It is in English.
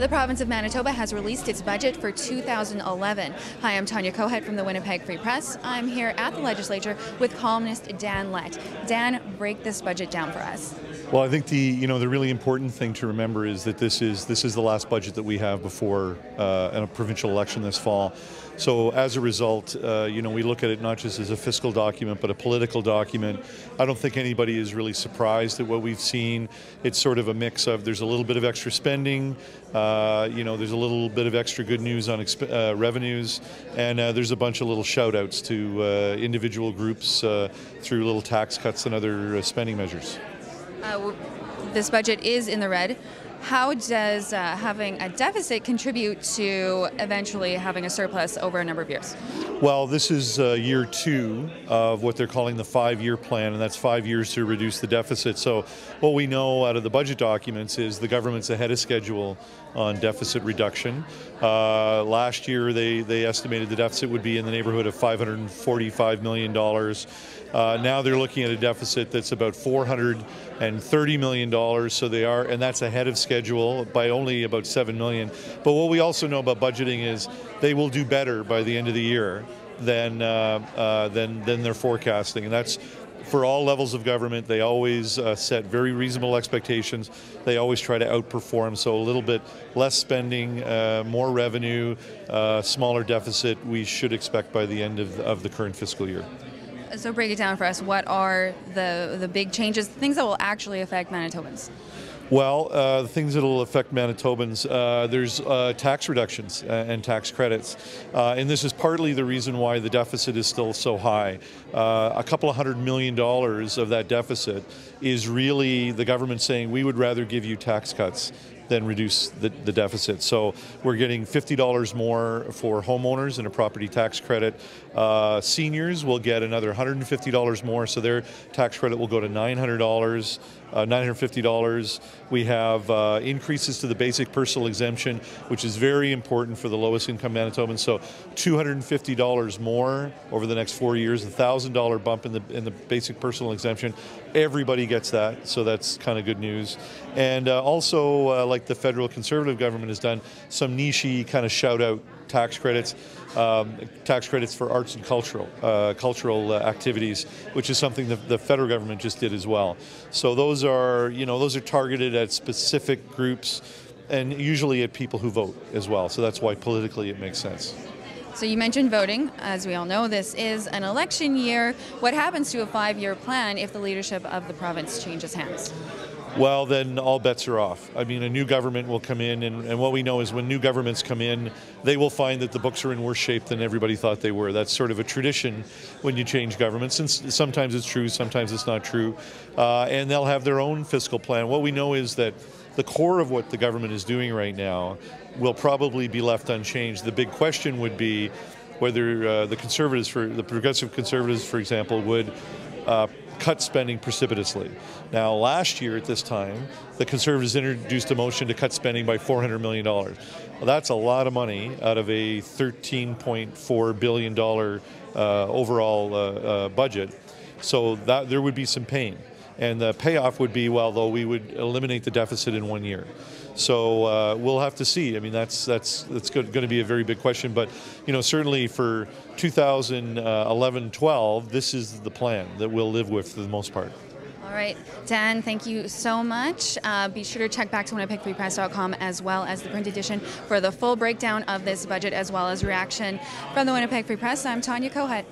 The province of Manitoba has released its budget for 2011. Hi, I'm Tania Kohut from the Winnipeg Free Press. I'm here at the legislature with columnist Dan Lett. Dan, break this budget down for us. Well, I think the really important thing to remember is that this is the last budget that we have before a provincial election this fall. So as a result, we look at it not just as a fiscal document, but a political document. I don't think anybody is really surprised at what we've seen. It's sort of a mix of there's a little bit of extra spending, there's a little bit of extra good news on revenues, and there's a bunch of little shout outs to individual groups through little tax cuts and other spending measures. This budget is in the red. How does having a deficit contribute to eventually having a surplus over a number of years? Well, this is year 2 of what they're calling the 5-year plan, and that's 5 years to reduce the deficit. So what we know out of the budget documents is the government's ahead of schedule on deficit reduction. Last year, they estimated the deficit would be in the neighborhood of $545 million. Now they're looking at a deficit that's about $430 million, so they are, and that's ahead of schedule by only about $7 million. But what we also know about budgeting is they will do better by the end of the year than they're forecasting, and that's for all levels of government. They always set very reasonable expectations. They always try to outperform, so a little bit less spending, more revenue, smaller deficit we should expect by the end of the current fiscal year. So break it down for us. What are the big changes, things that will actually affect Manitobans? Well, the things that will affect Manitobans, there's tax reductions and tax credits. And this is partly the reason why the deficit is still so high. A couple of $100 million of that deficit is really the government saying we would rather give you tax cuts than reduce the deficit. So we're getting $50 more for homeowners in a property tax credit. Seniors will get another $150 more, so their tax credit will go to $950. We have increases to the basic personal exemption, which is very important for the lowest income Manitobans. So $250 more over the next 4 years, $1,000 bump in the basic personal exemption. Everybody gets that, so that's kind of good news. And also, like the federal Conservative government has done, some niche-y kind of shout-out tax credits for arts and cultural activities, which is something that the federal government just did as well. So those are targeted at specific groups and usually at people who vote as well. So that's why politically it makes sense. So you mentioned voting. As we all know, this is an election year. What happens to a 5-year plan if the leadership of the province changes hands? Well, then all bets are off. I mean, a new government will come in, and what we know is when new governments come in, they will find that the books are in worse shape than everybody thought they were. That's sort of a tradition when you change governments, and sometimes it's true, sometimes it's not true. And they'll have their own fiscal plan. What we know is that the core of what the government is doing right now will probably be left unchanged. The big question would be whether the progressive conservatives, for example, would cut spending precipitously. Now, last year at this time, the Conservatives introduced a motion to cut spending by $400 million. Well, that's a lot of money out of a $13.4 billion overall budget. So that there would be some pain. And the payoff would be, well, though, we would eliminate the deficit in 1 year. So we'll have to see. I mean, that's going to be a very big question. But certainly for 2011-12, this is the plan that we'll live with for the most part. All right, Dan, thank you so much. Be sure to check back to winnipegfreepress.com as well as the print edition for the full breakdown of this budget as well as reaction from the Winnipeg Free Press. I'm Tania Kohut.